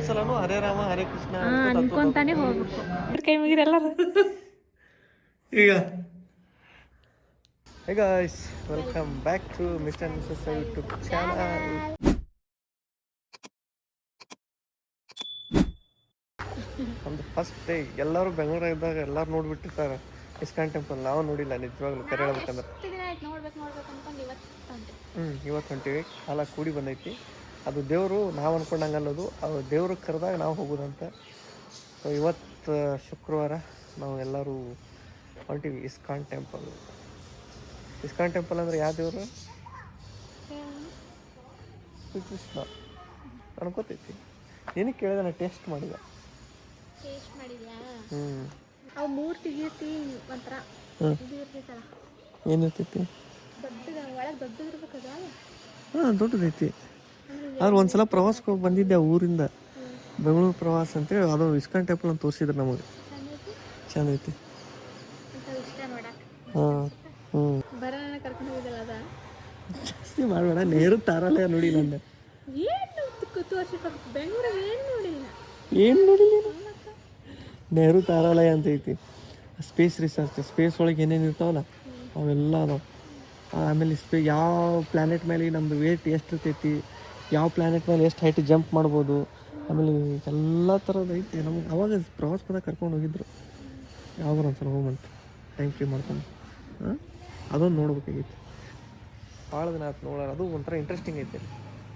ಸಲನು ಹರೇ ರಾಮ ಹರೇ ಕೃಷ್ಣ ಅನ್ಕೊಂತಾನೆ ಹೋಗ್ಬೇಕು. ಕೈ ಮುಗಿರಲ್ಲರು ಈಗ. Hey guys, welcome back to Mr. and Mrs. YouTube channel. ಒಂದು ಫಸ್ಟ್ ಡೇ ಎಲ್ಲರೂ ಬೆಂಗಳೂರಾಗಿದ್ದಾಗ ಎಲ್ಲರೂ ನೋಡ್ಬಿಟ್ಟಿರ್ತಾರೆ ಇಸ್ಕಾನ್ ಟೆಂಪಲ್. ನಾವು ನೋಡಿಲ್ಲ ನಿಜವಾಗ್ಲೂ ಕರೆ ಹೇಳ್ಬೇಕಂದ್ರೆ. ಇವತ್ತು ಹೊಂಟಿವಿ. ಕಾಲ ಕೂಡಿ ಬಂದೈತಿ. ಅದು ದೇವರು ನಾವು ಅನ್ಕೊಂಡಂಗಲ್ಲದು, ಅದು ದೇವ್ರು ಕರೆದಾಗ ನಾವು ಹೋಗೋದಂತ. ಸೊ ಇವತ್ತು ಶುಕ್ರವಾರ ನಾವು ಎಲ್ಲರೂ ಹೊಂಟಿವಿ ಇಸ್ಕಾನ್ ಟೆಂಪಲ್. ಇಸ್ಕಾನ್ ಟೆಂಪಲ್ ಅಂದರೆ ಯಾವ ದೇವರು? ಶ್ರೀಕೃಷ್ಣ ಅನ್ಕೋತೈತಿ. ನಿನಗೆ ಕೇಳಿದೆ, ನಾನು ಟೇಸ್ಟ್ ಮಾಡಿದೆ. ಏನಿರ್ತೈತಿ? ಹಾಂ, ದೊಡ್ಡದೈತಿ. ಆದ್ರೆ ಒಂದ್ಸಲ ಪ್ರವಾಸಕ್ಕೆ ಹೋಗಿ ಬಂದಿದ್ದೆ ಊರಿಂದ, ಬೆಂಗಳೂರು ಪ್ರವಾಸ ಅಂತೇಳಿ. ಅದು ಇಸ್ಕಾನ್ ಟೆಂಪಲ್ ಅಂತ ತೋರಿಸಿದ್ರು ನಮಗೆ. ಚಂದ ಐತಿ. ಹಾಂ ಹ್ಞೂ, ಜಾಸ್ತಿ ಮಾಡಬೇಡ. ನೆಹರು ತಾರಾಲಯ ನೋಡಿ. ನಂದು ಏನು ನೋಡಿಲ್ಲ. ನೆಹರು ತಾರಾಲಯ ಅಂತ ಐತಿ. ಸ್ಪೇಸ್ ರಿಸರ್ಚ್, ಸ್ಪೇಸ್ ಒಳಗೆ ಏನೇನು ಇರ್ತಾವಲ್ಲ ಅವೆಲ್ಲ ಅದಾವೆ. ಆಮೇಲೆ ಯಾವ ಪ್ಲ್ಯಾನೆಟ್ ಮೇಲೆ ನಮ್ಮದು ವೇಟ್ ಎಷ್ಟು ಇರ್ತೈತಿ, ಯಾವ ಪ್ಲ್ಯಾನೆಟ್ ಮೇಲೆ ಎಷ್ಟು ಹೈಟ್ ಜಂಪ್ ಮಾಡ್ಬೋದು, ಆಮೇಲೆ ಎಲ್ಲ ಥರದ್ದು ಐತಿ. ನಮಗೆ ಅವಾಗ ಪ್ರವಾಸ ಪದ ಕರ್ಕೊಂಡು ಹೋಗಿದ್ರು. ಯಾವಾಗ ಒಂದ್ಸಲ ಹೋಗ್ಬಂತು ಟೈಮ್ ಫ್ರೀ ಮಾಡ್ಕೊಂಡು. ಹಾಂ, ಅದೊಂದು ನೋಡ್ಬೇಕಾಗಿತ್ತು. ಭಾಳ ದಿನ ಆಯ್ತು ನೋಡೋಣ. ಅದು ಒಂಥರ ಇಂಟ್ರೆಸ್ಟಿಂಗ್ ಐತೆ.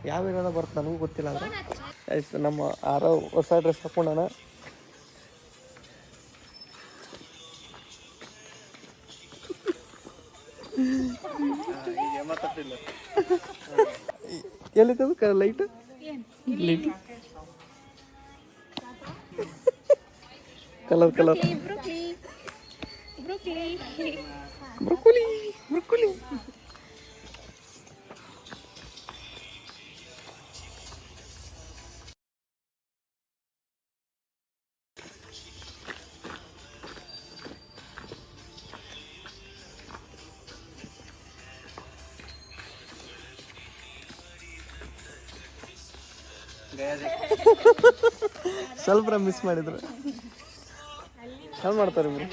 ಯಾವ ಏನಾದ ಬರುತ್ತೆ ನನಗೂ ಗೊತ್ತಿಲ್ಲ. ಅಂದರೆ ಆಯ್ತು, ನಮ್ಮ ಆರೋ ಹೊಸ ಡ್ರೆಸ್ ಹಾಕೊಂಡಾನ. ಎಲ್ಲಿತ್ತದು light? Light colour colour broccoli broccoli. ಸ್ವಲ್ಪ ಮಿಸ್ ಮಾಡಿದ್ರು. ಚಂದ ಮಾಡ್ತಾರೆ ಇವರು.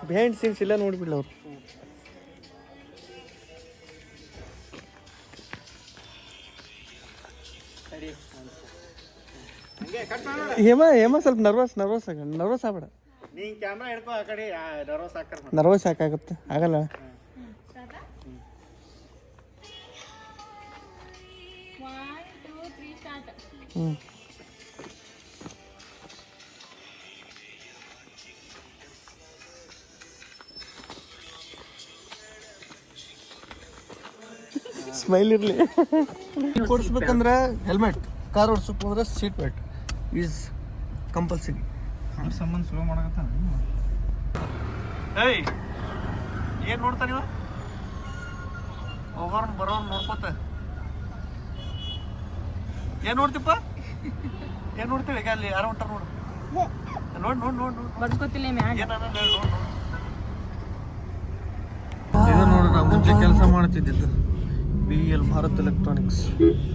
ಬಿಹೈಂಡ್ ಸೀನ್ಸ್ ಇಲ್ಲ ನೋಡ್ಬಿಡ್ಲ ಅವ್ರು. ಹೇಮ ಸ್ವಲ್ಪ ನರ್ವಸ್ ಆಗ್ಬೇಡ. ನರ್ವಸ್ ಯಾಕಾಗುತ್ತೆ? ಆಗಲ್ಲ. ಸ್ಮೈಲ್ ಇರಲಿ. ಓಡಿಸ್ಬೇಕಂದ್ರೆ ಹೆಲ್ಮೆಟ್, ಕಾರ್ ಓಡಿಸ್ಬೇಕು ಅಂದ್ರೆ ಸೀಟ್ ಬೆಲ್ಟ್ ಈಸ್ ಕಂಪಲ್ಸರಿ. ಸಂಬಂಧ ಸ್ಲೋ ಮಾಡಕತ್ತ. ಏಯ್, ಏನು ನೋಡ್ತಾ ನೀವು? ಹೋಗೋರ್ ಬರೋರು ನೋಡ್ಕೋತ ಏನು ನೋಡ್ತಿಪ್ಪ? ಏನು ನೋಡ್ತೀವಿ? ಈಗ ಅಲ್ಲಿ ಯಾರೋ ಹೊಂಟಾರ ನೋಡು. ಬರ್ಕೋತಿಲ್ಲ. ಇದು ನೋಡ್ರಿ, ನಾವು ಮುಂಚೆ ಕೆಲಸ ಮಾಡ್ತಿದ್ದಿದ್ದು BEL ಭಾರತ್ ಎಲೆಕ್ಟ್ರಾನಿಕ್ಸ್.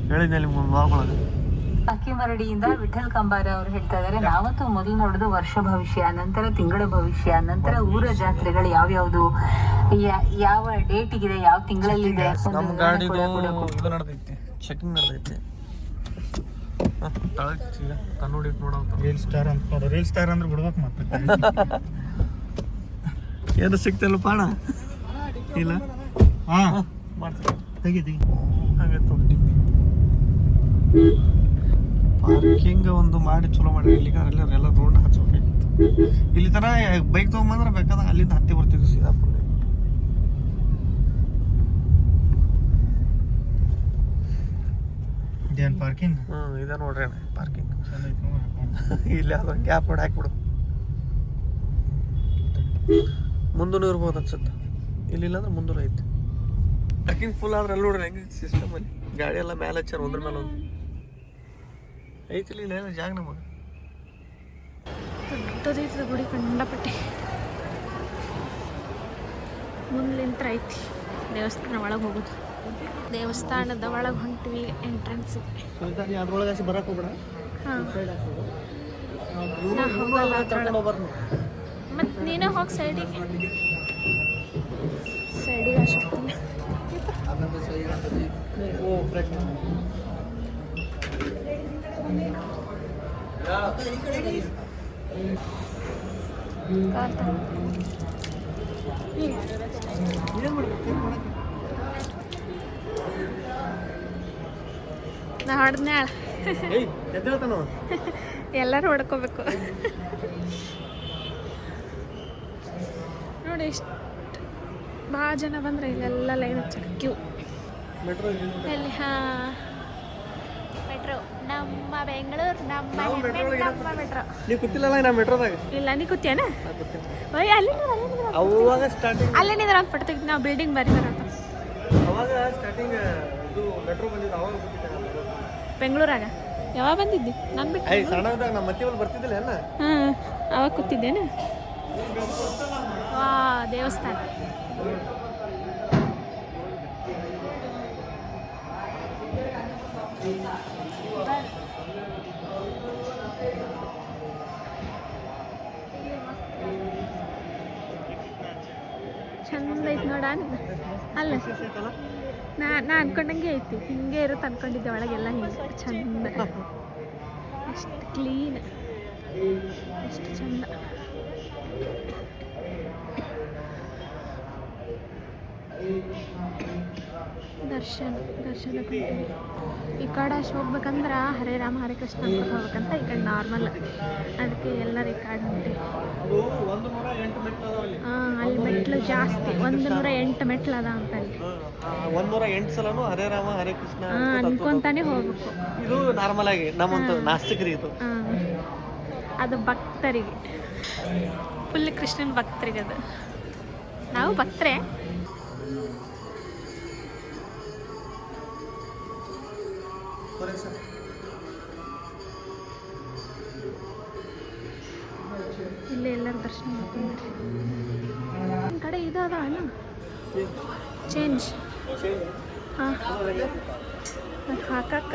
ಹೇಳಿದ್ದೆ ನಿಮ್ಮ ವಾರೊಳಗೆ. ಅಕ್ಕಿಮರಡಿಯಿಂದ ವಿಠಲ್ ಕಂಬಾರ ಅವರು ಹೇಳ್ತಾ ಇದ್ದಾರೆ, ನಾವಂತೂ ಮೊದಲು ನೋಡೋದು ವರ್ಷ ಭವಿಷ್ಯ, ನಂತರ ತಿಂಗಳ ಭವಿಷ್ಯ, ನಂತರ ಊರ ಜಾತ್ರೆಗಳು ಯಾವ್ಯಾವ್ದು, ಯಾವ ಡೇಟಿಗಿದೆ, ಯಾವ ತಿಂಗಳಲ್ಲಿದೆ. ನಮ್ಮ ಗಾಡಿದು ಇದು ನಡೆದೈತಿ, ಚೆಕಿಂಗ್ ನಡೆದೈತಿ. ನೋಡಿ ನೋಡೋ ರೀಲ್ ಸ್ಟಾರ್ ಅಂತ ನೋಡು. ರೀಲ್ ಸ್ಟಾರ್ ಅಂದ್ರೆ ಬಿಡ್ಬೇಕು ಮತ್ತೆ. ಏನು ಸಿಗ್ತಿಲ್ಲ ಪಾಣ ಇಲ್ಲ. ಹಾಂ, ಮಾಡ್ತೀನಿ. ತೆಗಿ ಹಾಗೆ ಪಾರ್ಕಿಂಗ್ ಒಂದು ಮಾಡಿ ಚಲೋ ಮಾಡಿ. ಇಲ್ಲಿಗೆ ಎಲ್ಲ ರೋಡ್ ಹಚ್ಬೇಕಾಗಿತ್ತು. ಇಲ್ಲಿ ತರ ಬೈಕ್ ತೊಗೊಂಬಂದ್ರೆ ಬೇಕಾದ ಅಲ್ಲಿಂದ ಹತ್ತಿ ಬರ್ತಿದ್ವಿ ಸೀದಾಪುರ. ಇದೇನು ಪಾರ್ಕಿಂಗ್? ಇದೆ ನೋಡ್ರಿ ಅಣ್ಣ ಪಾರ್ಕಿಂಗ್. ಇಲ್ಲಿ ಯಾವ್ದು ಗ್ಯಾಪ್ ನೋಡಿ ಹಾಕ್ಬಿಡು. ಮುಂದೂ ಇರ್ಬೋದು ಅನ್ಸುತ್ತೆ. ಇಲ್ಲಿಲ್ಲ ಅಂದ್ರೆ ಮುಂದೂ ಐತಿ. ಪಾರ್ಕಿಂಗ್ ಫುಲ್ ಆದ್ರೆ ಅಲ್ಲಿ ನೋಡ್ರಿ ಹೆಂಗೆ ಸಿಸ್ಟಮ್. ಅಲ್ಲಿ ಗಾಡಿ ಎಲ್ಲ ಮೇಲೆ ಹಚ್ಚಾರ, ಒಂದ್ರ ಮೇಲೆ ಒಂದು ಐತಿಲ್ಲ. ಇಲ್ಲ ಏನೋ ಜಾಗ ನಮಗೆ ದೊಡ್ಡದೈತದ ಗುಡಿ ಕಂಡಪಟ್ಟೆ. ಮುಂದ್ಲಿಂತ್ರ ಐತಿ ದೇವಸ್ಥಾನ ಒಳಗೆ ಹೋಗೋದು. ದೇವಸ್ಥಾನದ ಒಳಗೆ ಹೊಂಟಿವಿ ಎಂಟ್ರೆನ್ಸ್. ನೀ ಅದ್ರೊಳಗೆ ಆಚೆ ಬರಕ್ಕೆ ಹೋಗ್ಬೇಡ. ಹಾಂ ನಾ ಹೋಗಲ್ಲ ಅದ್ರೊಳಗೆ. ಮತ್ತು ನೀನೇ ಹೋಗಿ ಸೈಡಿಗೆ ಅಷ್ಟೊತ್ತಿಲ್ಲ. ನಾ ಹೊಡೆದ್ನ್ಯಾಳ ಎಲ್ಲರೂ ಹೊಡ್ಕೋಬೇಕು ನೋಡಿ. ಎಷ್ಟು ಭಾಳ ಜನ ಬಂದ್ರೆ ಇಲ್ಲೆಲ್ಲ ಲೈನ್ ಹಚ್ಚಾರ ಕ್ಯೂ. ಎಲ್ಲಿ? ಹಾಂ, ಮೆಟ್ರೋ ನಮ್ಮ ಬೆಂಗಳೂರು, ನಮ್ಮ ಮೆಟ್ರೋ. ನೀವು ಕೂತಿಲ್ಲಲ್ಲ ನಾ ಮೆಟ್ರೋದಾಗ? ಇಲ್ಲ, ನೀ ಕೂತಿಯೇನ? ಓಯ್ ಅಲ್ಲಿ ಅವಾಗ ಸ್ಟಾರ್ಟಿಂಗ್ ಅಲ್ಲೇ ನಿಂದ್ರ ಅಂತ ಪಡ್ತೀವಿ ನಾವು ಬಿಲ್ಡಿಂಗ್ ಬರೀತಾರಂತ. ಅವಾಗ ಸ್ಟಾರ್ಟಿಂಗ್ ಇದು ಮೆಟ್ರೋ ಬಂದಿದ್ದು ಅವಾಗ ಕೂತಿದ್ದೆ ನಾನು ಬೆಂಗಳೂರಾಗ. ಯಾವಾಗ ಬಂದಿದ್ದಿ? ನಾನು ಬಿಟ್ಟು ಸಣ್ಣದಾಗ ನಮ್ಮ ಮತ್ತೆ ಒಂದು ಬರ್ತಿದ್ದಿಲ್ಲ ಅಲ್ಲ? ಹಾಂ, ಅವಾಗ ಕೂತಿದ್ದೇನೆ. ವಾ, ದೇವಸ್ಥಾನ. ಚಂದ ಐತಿ ನೋಡ. ಅಲ್ಲ, ನಾ ಅನ್ಕೊಂಡಂಗೆ ಐತಿ. ಹಿಂಗೆ ಇರುತ್ತೆ ಅನ್ಕೊಂಡಿದ್ದೆ. ಒಳಗೆಲ್ಲ ಹಿಂಗೆ ಚಂದ, ಎಷ್ಟು ಕ್ಲೀನ್, ಎಷ್ಟು ಚಂದ. ದರ್ಶನ ಈ ಕಡೆ ಅಷ್ಟು ಹೋಗ್ಬೇಕಂದ್ರೆ ಹರೇ ರಾಮ ಹರೇ ಕೃಷ್ಣ ಅನ್ಕೊಂಡು ಹೋಗ್ಬೇಕಂತ. ಈ ಕಡೆ ನಾರ್ಮಲ್, ಅದಕ್ಕೆ ಎಲ್ಲರೂ ಈ ಕಡೆ ಹೊಂಟಿ. ಹಾಂ, ಅಲ್ಲಿ ಮೆಟ್ಲು ಜಾಸ್ತಿ. 108 ಮೆಟ್ಲು ಅದ ಅಂತ ಅಲ್ಲಿ. 108 ಸಲನು ಹರೇ ರಾಮ ಹರೇ ಕೃಷ್ಣ ಅನ್ಕೊಂತಾನೆ ಹೋಗ್ಬೇಕು. ಇದು ನಾರ್ಮಲ್ ಆಗಿ ನಮ್ಮಂತ ನಾಸ್ತಿಕರಿಗೆ ಇದು. ಅದು ಭಕ್ತರಿಗೆ, ಫುಲ್ ಕೃಷ್ಣನ ಭಕ್ತರಿಗೆ. ಅದು ನಾವು ಭಕ್ತರೇ. ಇಲ್ಲೇ ಎಲ್ಲರೂ ದರ್ಶನ ಮಾಡ್ಕೊಂಡ್ರಿ. ನಿಮ್ಮ ಕಡೆ ಇದು ಅದ ಅಣ್ಣ ಚೇಂಜ್. ಹಾಂ, ಹಾಕಕ್ಕ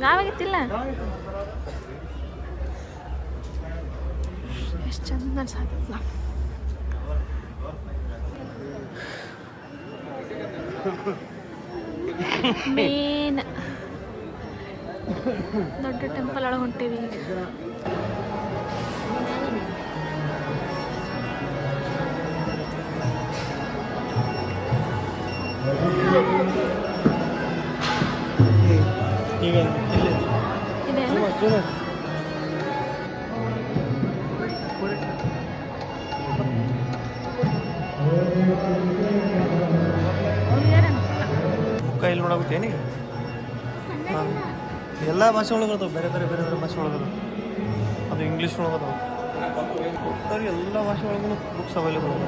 ಗಾವಾಗಿತ್ತಿಲ್ಲ. ಎಷ್ಟು ಚಂದ ಅನ್ಸಾಕತ್ತಲ್ಲ. ಮೇನ್ ದೊಡ್ಡ ಟೆಂಪಲ್ ಒಳಗೆ ಹೊಂಟೇವಿ. ಕೈಲಿ ನೋಡಾಗುತ್ತೇನಿ. ಎಲ್ಲ ಭಾಷೆ ಒಳಗದಾವ, ಬೇರೆ ಬೇರೆ ಬೇರೆ ಬೇರೆ ಭಾಷೆ ಒಳಗದ. ಅದು ಇಂಗ್ಲೀಷ್ ಒಳಗದಾವ. ಎಲ್ಲ ಭಾಷೆ ಒಳಗೂ ಬುಕ್ಸ್ ಅವೈಲೇಬಲ್ ಅದ.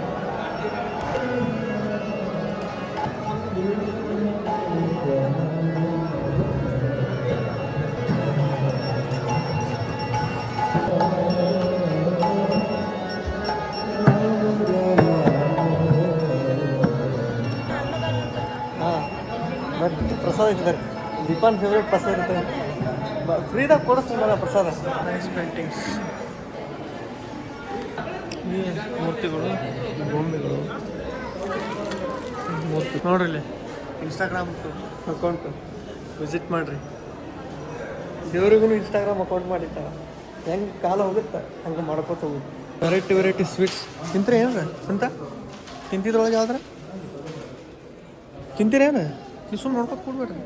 ಪ್ರಸಾದ ಇಟ್ಟಿದ್ದಾರೆ. ದೀಪಾನ್ ಫೇವ್ರೇಟ್ ಪ್ರಸಾದ ಇರುತ್ತೆ. ಫ್ರೀದಾಗ ಕೊಡಿಸ್ತೀವಲ್ಲ ಪ್ರಸಾದ. ನೈಸ್ ಪೇಂಟಿಂಗ್ಸ್, ಮೂರ್ತಿಗಳು, ಗೊಂಬೆಗಳು, ಮೂರ್ತಿ ನೋಡ್ರಿ. ಇಲ್ಲಿ ಇನ್ಸ್ಟಾಗ್ರಾಮ್ ಅಕೌಂಟು ವಿಸಿಟ್ ಮಾಡಿರಿ. ದೇವ್ರಿಗೂ ಇನ್ಸ್ಟಾಗ್ರಾಮ್ ಅಕೌಂಟ್ ಮಾಡಿಟ್ಟಾರ. ಹೆಂಗೆ ಕಾಲ ಹೋಗುತ್ತೆ ಹಂಗೆ ಮಾಡ್ಕೋತ ಹೋಗುದು. ವೆರೈಟಿ ಸ್ವೀಟ್ಸ್ ತಿಂತೀರಿ ಏನ್ರ ಅಂತ? ತಿಂತಿದ್ರೊಳಗೆ ಯಾವ್ದಾರ ತಿಂತೀರೇನು? ನೀವು ಸುಮ್ಮನೆ ನೋಡ್ಕೊತ ಕೊಡ್ಬೇಡ್ರಿ.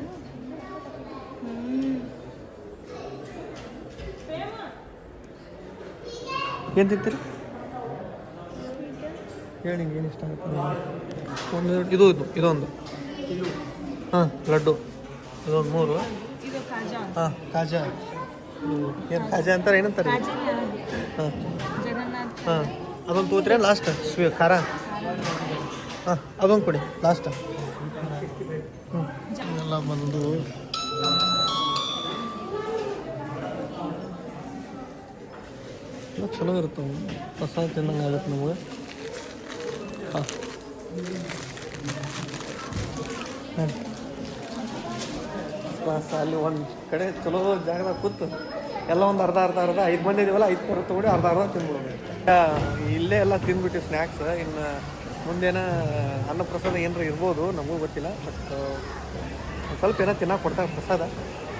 ಏನು ತಿಂತೀರಿ ಹೇಳಿ, ಏನು ಇಷ್ಟ ಆಗುತ್ತೆ? ಇದೊಂದು ಹಾಂ, ಲಡ್ಡು ಇದೊಂದು 3. ಹಾಂ, ಕಾಜಾ. ಏನು ಕಾಜಾ ಅಂತಾರೆ, ಏನಂತಾರೆ? ಹಾಂ ಹಾಂ, ಅದೊಂದು ತೋತ್ರಿ ಲಾಸ್ಟ್ ಖಾರ. ಹಾಂ, ಅದೊಂದು ಕೊಡಿ ಲಾಸ್ಟ್. ಎಲ್ಲ ಬಂದು ಎಲ್ಲ ಚಲೋ ಇರ್ತವೆ. ಪ್ರಸಾದ ತಿನ್ನಂಗೆ ಆಗುತ್ತೆ ನಮಗೆ. ಹಾಂ, ಕ್ಲಾಸ್ ಅಲ್ಲಿ ಒಂದು ಕಡೆ ಚಲೋ ಜಾಗದಾಗ ಕೂತು ಎಲ್ಲ ಒಂದು ಅರ್ಧ 5 ಮಂದಿ ಇದೀವಲ್ಲ 5 ಥರ ತೊಗೊಂಡು ಅರ್ಧ ತಿಂದ್ಬಿಡೋದು. ಇಲ್ಲೇ ಎಲ್ಲ ತಿಂದ್ಬಿಟ್ಟು ಸ್ನ್ಯಾಕ್ಸ್. ಇನ್ನು ಮುಂದೇನ ಅನ್ನಪ್ರಸಾದ ಏನಾರ ಇರ್ಬೋದು, ನಮಗೂ ಗೊತ್ತಿಲ್ಲ. ಬಟ್ ಸ್ವಲ್ಪ ಏನೋ ತಿನ್ನಕ್ಕೆ ಕೊಡ್ತಾರೆ ಪ್ರಸಾದ,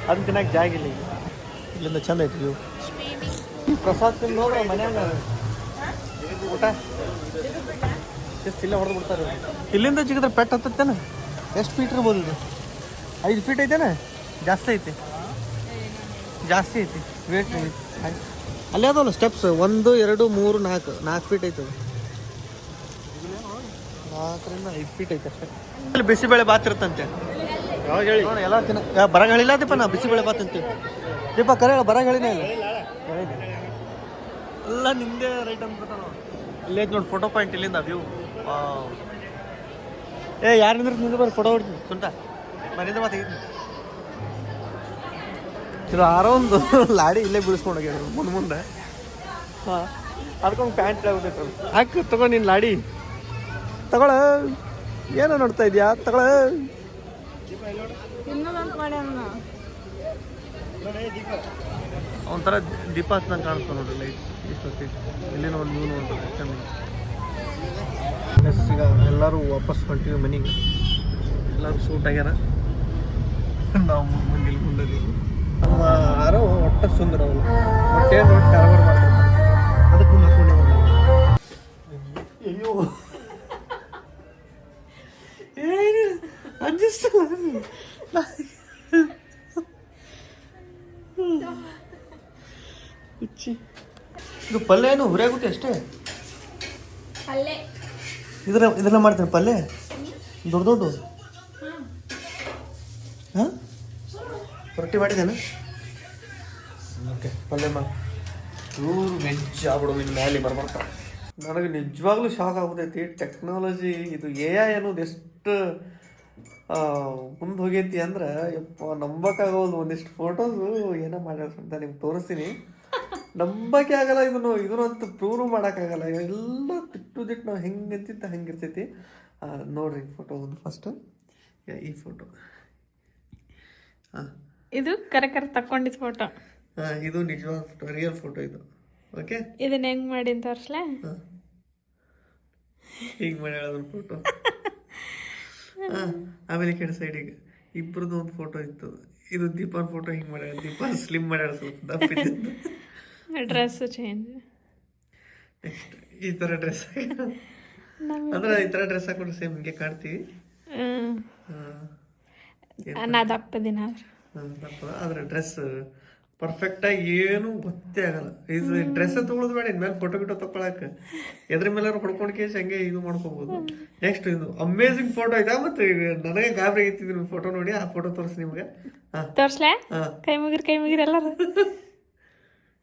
ಅದನ್ನ ತಿನ್ನಕ್ಕೆ ಜಾಗ ಇಲ್ಲ. ಈಗ ಇಲ್ಲಿಂದ ಚಂದ ಐತಿ ವ್ಯೂ. ಈ ಪ್ರಸಾದ ತಿಂದು ನೋಡ್ರಿ ಮನ್ಯಾಗ ಊಟ ಎಷ್ಟು ಇಲ್ಲೇ ಹೊಡೆದು ಬಿಡ್ತಾರೆ. ಇಲ್ಲಿಂದ ಜಿಗಿದ್ರೆ ಪೆಟ್ಟು ಹತ್ತತ್ತೇನ? ಎಷ್ಟು ಫೀಟ್ ಇರ್ಬೋದು ಇದು? 5 ಫೀಟ್ ಐತೇನ? ಜಾಸ್ತಿ ಐತಿ ವೇಟ್. ಅಲ್ಲೇ ಅದಲ್ಲ ಸ್ಟೆಪ್ಸ್ 1 2 3 4 ಫೀಟ್ ಐತೆ. 4 ರಿಂದ 5 ಫೀಟ್ ಐತೆ ಅಷ್ಟೇ. ಅಲ್ಲಿ ಬಿಸಿಬೇಳೆ ಬಾತ್ ಇರುತ್ತಂತೆ. ನೋಡಿ ಎಲ್ಲ ತಿನ್ನ ಬರಂಗ ಹೇಳಿಲ್ಲ ದೀಪ. ನಾ ಬಿಸಿಬೇಳೆ ಬಾತ್ ಅಂತೀವಿ ದೀಪ. ಕರೆ ಹೇಳ ಬರಂಗ ಹೇಳಿನೇ ಇಲ್ಲ. ಎಲ್ಲ ನಿಂದೆ ರೈಟ್ ಅಂದ್ಬಿಡ್ತಾನ. ಇಲ್ಲೇ ನೋಡಿ ಫೋಟೋ ಪಾಯಿಂಟ್. ಇಲ್ಲಿಂದ ವ್ಯೂ. ಯಾರು ನಿಂದ ಬರ್ರಿ ಫೋಟೋ ಹೊಡ್ತೀನಿ. ಸುಂಟ ಮನೆಯಿಂದ ಮಾತಾಗಿದ್ದೀನಿ. ಇದು ಆರೋ ಒಂದು ಲಾಡಿ ಇಲ್ಲೇ ಬೀಳಿಸ್ಕೊಂಡು ಹೋಗ್ಯಾರ ಮುಂದೆ. ಹಾಂ, ಅದಕ್ಕೊಂದು ಪ್ಯಾಂಟ್ ಆಗ್ಬಿಟ್ಟೈತೆ. ಹಾಕಿ ತಗೊಂಡು ನಿನ್ನ ಲಾಡಿ ತಗೊಳ. ಏನೋ ನೋಡ್ತಾ ಇದೆಯಾ? ತಗೊಳ. ಒಂಥರ ದೀಪ ಹತ್ತಂಗೆ ಕಾಣಿಸ್ತಾ ನೋಡ್ರಿ ಲೈಟ್. ಇಷ್ಟೊತ್ತಿಗೆ ಇಲ್ಲಿನ ಒಂದು ನೀವು ನೋಡ್ತಾರೆ ಚೆನ್ನಾಗಿ. ಈಗ ಎಲ್ಲರೂ ವಾಪಸ್ ಹೊಂಟಿವಿ ಮನೆಗೆ. ಎಲ್ಲರೂ ಸೂಟ್ ಆಗ್ಯಾರ. ನಾವು ಮುಂದೆ ಮುಂದಿದ್ದೀವಿ. ನಮ್ಮ ಯಾರೋ ಒಟ್ಟ ಸುಂದರ ಅವರು ಹೊಟ್ಟೆ ನೋಡಿ ಕಾರವಾರ ಮಾಡ್ತಾರೆ. ಅದಕ್ಕೆ ಮುಂದೆ ಹಾಕೊಂಡೆ ಅಯ್ಯೋ ಏನು ಅಂಜಿಸ್ತಲ್ಲ. ಇದು ಪಲ್ಯ ಏನು ಹುರಿಯಾಗುತ್ತೆ ಅಷ್ಟೇ. ಇದನ್ನ ಮಾಡ್ತೀನಿ ಪಲ್ಯ ದೊಡ್ಡ. ಹಾಂ, ರೊಟ್ಟಿ ಮಾಡಿದ್ದೇನೆ. ಓಕೆ, ಪಲ್ಯ ಮಾಡಿ ಇವ್ರು ವೆಜ್ ಆಗ್ಬಿಡೋದು. ಇನ್ನು ಮೇಲೆ ಬರ್ಬರ್ತಾರೆ. ನನಗೆ ನಿಜವಾಗ್ಲೂ ಶಾಕ್ ಆಗ್ಬಿಟ್ಟೈತಿ. ಟೆಕ್ನಾಲಜಿ ಇದು AI ಅನ್ನೋದು ಎಷ್ಟು ಮುಂದೆ ಹೋಗೈತಿ ಅಂದ್ರೆ ಯಪ್ಪ ನಂಬಕ್ಕಾಗೋದು. ಒಂದಿಷ್ಟು ಫೋಟೋಸು ಏನೋ ಮಾಡ್ಯಾರ ಅಂತ ನಿಮ್ಗೆ ತೋರಿಸ್ತೀನಿ. ನಂಬಕ್ಕೆ ಆಗಲ್ಲ. ಇದನ್ನಂತೂ ಪ್ರೂವ್ ಮಾಡೋಕ್ಕಾಗಲ್ಲ. ಎಲ್ಲ ದಿಟ್ಟು ನಾವು ಹೆಂಗೆ ಅಂತಿತ್ತು ಹಂಗೆ ಇರ್ತೈತಿ. ನೋಡ್ರಿ ಫೋಟೋ ಒಂದು ಫಸ್ಟು. ಈ ಫೋಟೋ ಇದು ಕರೆ ತಕ್ಕೊಂಡಿದ್ದು ಫೋಟೋ. ಇದು ನಿಜವಾದ ಫೋಟೋ, ರಿಯಲ್ ಫೋಟೋ ಇದು. ಓಕೆ, ಇದನ್ನ ಹೆಂಗ್ ಮಾಡಿ ತೋರಿಸ್ಲಾ? ಹಿಂಗೆ ಮಾಡಿ ಅದೊಂದು ಫೋಟೋ. ಆಮೇಲೆ ಕೆಳ ಸೈಡಿಗೆ ಇಬ್ಬರದ್ದು ಒಂದು ಫೋಟೋ ಇತ್ತು. ಇದು ದೀಪಾನ್ ಫೋಟೋ. ಹಿಂಗೆ ಮಾಡ್ಯಾಳ. ದೀಪ ಸ್ಲಿಮ್ ಮಾಡ್ಯಾಳ, ಸ್ವಲ್ಪ ದಪ್ಪಿದ್ದು. Dress change. ನೆಕ್ಸ್ಟ್ ಈ ಥರ ಡ್ರೆಸ್ ಅಂದ್ರೆ ಈ ಥರ ಡ್ರೆಸ್ ಹಾಕೊಂಡ್ರೆ ಸೇಮ್ ಹಿಂಗೆ ಕಾಣ್ತೀವಿ. ನಾ ದಪ್ಪದಿನ ದಪ್ಪ. ಆದರೆ ಡ್ರೆಸ್ ಪರ್ಫೆಕ್ಟಾಗಿ ಏನು ಗೊತ್ತೇ ಆಗಲ್ಲ. ಇದು ಡ್ರೆಸ್ ತೊಗೊಳೋದು ಬೇಡ. ಇನ್ಮೇಲೆ ಫೋಟೋ ಗಿಟೋ ತೊಗೊಳಕ್ಕೆ ಎದ್ರ ಮೇಲೆ ಹೊಡ್ಕೊಂಡು ಕೇಸ್ ಹಂಗೆ ಇದು ಮಾಡ್ಕೋಬೋದು. ನೆಕ್ಸ್ಟ್ ಇದು ಅಮೇಝಿಂಗ್ ಫೋಟೋ ಐತಾ. ಮತ್ತೆ ನನಗೆ ಗಾಬರಿ ಆಗಿತ್ತಿದ್ರು ಫೋಟೋ ನೋಡಿ. ಆ ಫೋಟೋ ತೋರಿಸಿ ನಿಮ್ಗೆ. ತೋರಿಸ್ಲಾ? ಕೈ ಮುಗಿರಿ ಎಲ್ಲರೂ.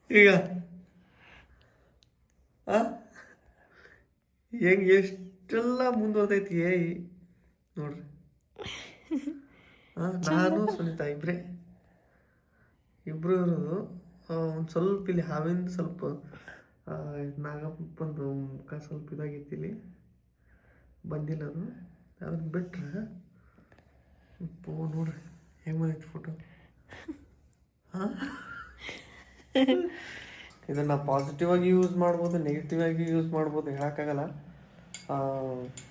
ಈಗ ಹೆಂಗೆ ಎಷ್ಟೆಲ್ಲ ಮುಂದುವರೆದೈತಿ ನೋಡ್ರಿ. ನಾನು ಸುನೀತಾ ಇಬ್ಬರು ಇರೋದು. ಒಂದು ಸ್ವಲ್ಪ ಇಲ್ಲಿ ಹಾವಿಂದ ಸ್ವಲ್ಪ ನಾಗಪ್ಪಂದು ಮುಖ ಸ್ವಲ್ಪ ಇದಾಗಿತ್ತು. ಇಲ್ಲಿ ಬಂದಿಲ್ಲ ಅದು. ಅದನ್ನ ಬಿಟ್ರೆ ನೋಡ್ರಿ ಹೆಂಗೆ ಬಂದೈತಿ ಫೋಟೋ. ಇದನ್ನು ಪಾಸಿಟಿವ್ ಆಗಿ ಯೂಸ್ ಮಾಡ್ಬೋದು, ನೆಗೆಟಿವ್ ಆಗಿ ಯೂಸ್ ಮಾಡ್ಬೋದು, ಹೇಳೋಕ್ಕಾಗಲ್ಲ.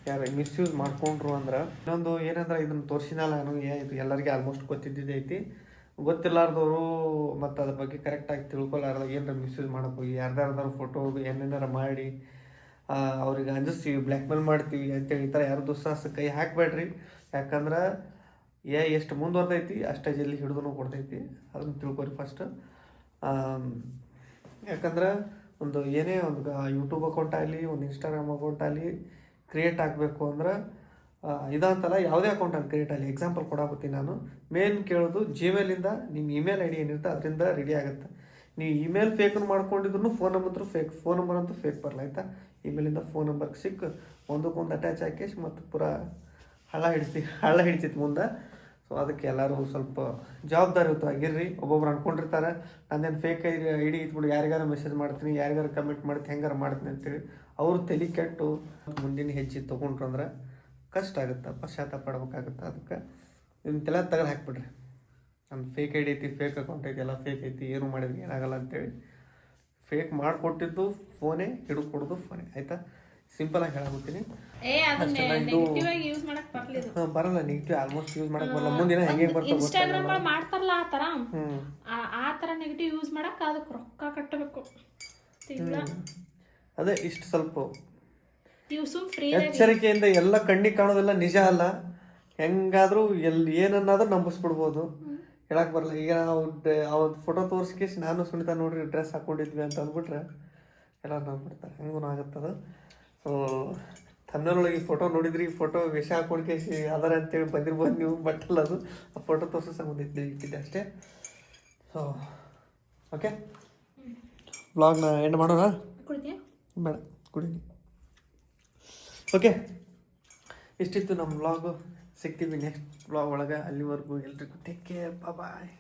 ಯಾರು ಮಿಸ್ಯೂಸ್ ಮಾಡ್ಕೊಂಡ್ರು ಅಂದ್ರೆ. ಇನ್ನೊಂದು ಏನಂದ್ರೆ ಇದನ್ನು ತೋರಿಸಿನಲ್ಲ ನಾನು. ಇದು ಎಲ್ಲರಿಗೆ ಆಲ್ಮೋಸ್ಟ್ ಗೊತ್ತಿದ್ದೈತಿ. ಗೊತ್ತಿಲ್ಲಾರ್ದವರು ಮತ್ತು ಅದ್ರ ಬಗ್ಗೆ ಕರೆಕ್ಟಾಗಿ ತಿಳ್ಕೊಲಾರ್ದಾಗ ಏನಾರ ಮಿಸ್ಯೂಸ್ ಮಾಡಕ್ಕೆ ಹೋಗಿ ಯಾರ್ದಾರು ಫೋಟೋ ಏನೇನಾರ ಮಾಡಿ ಅವ್ರಿಗೆ ಅಂಜಿಸ್ತೀವಿ, ಬ್ಲ್ಯಾಕ್ ಮೇಲ್ ಮಾಡ್ತೀವಿ ಅಂತೇಳಿ ಈ ಥರ ಯಾರು ದುಸ್ಸಾಹಸ ಕೈ ಹಾಕಬೇಡ್ರಿ. ಯಾಕಂದ್ರೆ ಎಷ್ಟು ಮುಂದುವರೆದೈತಿ ಅಷ್ಟೇ ಜಲ್ದಿ ಹಿಡಿದು ಕೊಡ್ತೈತಿ. ಅದನ್ನು ತಿಳ್ಕೊರಿ ಫಸ್ಟ್. ಯಾಕಂದ್ರೆ ಒಂದು ಏನೇ ಒಂದು ಯೂಟ್ಯೂಬ್ ಅಕೌಂಟ್ ಆಗಲಿ, ಒಂದು ಇನ್ಸ್ಟಾಗ್ರಾಮ್ ಅಕೌಂಟ್ ಆಗಲಿ ಕ್ರಿಯೇಟ್ ಆಗಬೇಕು ಅಂದ್ರೆ ಇದಂತಲ್ಲ, ಯಾವುದೇ ಅಕೌಂಟ್ ಅಲ್ಲಿ ಕ್ರಿಯೇಟ್ ಆಗಲಿ. ಎಕ್ಸಾಂಪಲ್ ಕೊಡಾಕತ್ತೀನಿ ನಾನು. ಮೇನ್ ಕೇಳೋದು ಜಿಮೇಲಿಂದ ನಿಮ್ಮ ಇಮೇಲ್ ID ಏನಿರುತ್ತೆ ಅದರಿಂದ ರೆಡಿ ಆಗುತ್ತೆ. ನೀವು ಇಮೇಲ್ ಫೇಕನ್ನು ಮಾಡ್ಕೊಂಡಿದ್ರು phone number fake. Phone number ಅಂತೂ ಫೇಕ್ ಬರಲ್ಲ ಆಯಿತಾ. ಇಮೇಲಿಂದ ಫೋನ್ ನಂಬರ್ಗೆ ಸಿಕ್ಕ ಒಂದಕ್ಕೊಂದು ಅಟ್ಯಾಚ್ ಹಾಕಿ ಮತ್ತು ಪೂರಾ ಹಳ್ಳ ಹಿಡಿತೈತಿ ಮುಂದೆ. ಸೊ ಅದಕ್ಕೆ ಎಲ್ಲರೂ ಸ್ವಲ್ಪ ಜವಾಬ್ದಾರಿಯುತವಾಗಿರ್ರಿ. ಒಬ್ಬೊಬ್ರು ಅಂದ್ಕೊಂಡಿರ್ತಾರೆ ನಂದೇನು ಫೇಕ್ ID ಇಟ್ಬಿಟ್ಟು ಯಾರಿಗಾರು ಮೆಸೇಜ್ ಮಾಡ್ತೀನಿ, ಯಾರಿಗಾರು ಕಮೆಂಟ್ ಮಾಡ್ತೀನಿ, ಹೆಂಗಾರು ಮಾಡ್ತೀನಿ ಅಂತೇಳಿ. ಅವರು ತಲೆ ಕೆಟ್ಟು ಮುಂದಿನ ಹೆಜ್ಜೆ ತೊಗೊಂಡ್ರು ಅಂದ್ರೆ ಕಷ್ಟ ಆಗುತ್ತೆ, ಪಶ್ಚಾತ್ತಾಪ ಪಡ್ಬೇಕಾಗುತ್ತೆ. ಅದಕ್ಕೆ ಇದನ್ನೆಲ್ಲ ತೆಗೆದು ಹಾಕ್ಬಿಡ್ರಿ. ನಮ್ಮ ಫೇಕ್ ಐಡಿ ಐತಿ, ಫೇಕ್ ಅಕೌಂಟ್ ಐತಿ, ಎಲ್ಲ ಫೇಕ್ ಐತಿ, ಏನು ಮಾಡಿದ್ರೆ ಏನಾಗಲ್ಲ ಅಂತೇಳಿ ಫೇಕ್ ಮಾಡಿಕೊಟ್ಟಿದ್ದು ಫೋನೇ, ಹಿಡ್ಕೊಡೋದು ಫೋನೇ. ಆಯಿತಾ? ಸಿಂಪಲಾಗಿ ಹೇಳಾಗುತ್ತೀನಿ. ಬರಲ್ಲ, ನೆಗೆಟಿವ್ ಆಲ್ಮೋಸ್ಟ್ ಯೂಸ್ ಮಾಡಕ್ ಬರಲ್ಲ. ಮುಂದಿನ ಹೆಂಗೆ ಬರ್ತದೆ ಇನ್ಸ್ಟಾಗ್ರಾಮ್ ಮಾಡ್ತಾರಲ್ಲ ಆ ಥರ ನೆಗೆಟಿವ್ ಯೂಸ್ ಮಾಡಕ್ಕೆ ಅದಕ್ಕೆ ರೊಕ್ಕ ಕಟ್ಟಬೇಕು. ಅದೇ ಇಷ್ಟು ಸ್ವಲ್ಪ ಫ್ರೀ ಎಚ್ಚರಿಕೆಯಿಂದ. ಎಲ್ಲ ಕಣ್ಣಿಗೆ ಕಾಣೋದೆಲ್ಲ ನಿಜ ಅಲ್ಲ. ಹೆಂಗಾದ್ರೂ ಏನನ್ನಾದ್ರೂ ನಂಬಿಸ್ಬಿಡ್ಬೋದು, ಹೇಳಕ್ ಬರಲ್ಲ. ಈಗ ಅವ್ರ ಫೋಟೋ ತೋರಿಸ್ಕೇಸಿ ನಾನು ಸುನಿತಾ ನೋಡ್ರಿ ಡ್ರೆಸ್ ಹಾಕೊಂಡಿದ್ವಿ ಅಂತ ಅಂದ್ಬಿಟ್ರೆ ಎಲ್ಲರೂ ನಂಬಿಡ್ತಾರೆ. ಹೆಂಗೂ ಆಗುತ್ತದ. ಸೊ ತನ್ನೊಳಗೆ ಈ ಫೋಟೋ ನೋಡಿದ್ರಿ, ಈ ಫೋಟೋ ವೇಷ ಹಾಕೊಂಡ್ಕೇಸಿ ಅದರ ಅಂತೇಳಿ ಬಂದಿರ್ಬೋದು ನೀವು. ಬಟ್ ಅಲ್ಲ, ಅದು ಆ ಫೋಟೋ ತೋರಿಸೋ ಸಂಬಂಧ ಇಟ್ಟಿದ್ದೆ ಅಷ್ಟೇ. ಸೊ ಓಕೆ, ವ್ಲಾಗ್ನ ಎಂಡ್ ಮಾಡೋಣ? ಬೇಡ, ಕುಡೀನಿ. ಓಕೆ, ಇಷ್ಟಿತ್ತು ನಮ್ಮ ವ್ಲಾಗು. ಸಿಗ್ತೀವಿ ನೆಕ್ಸ್ಟ್ ವ್ಲಾಗ್ ಒಳಗೆ. ಅಲ್ಲಿವರೆಗೂ ಎಲ್ರಿಗೂ ಟೇಕ್ ಕೇರ್, ಬಾಯ್.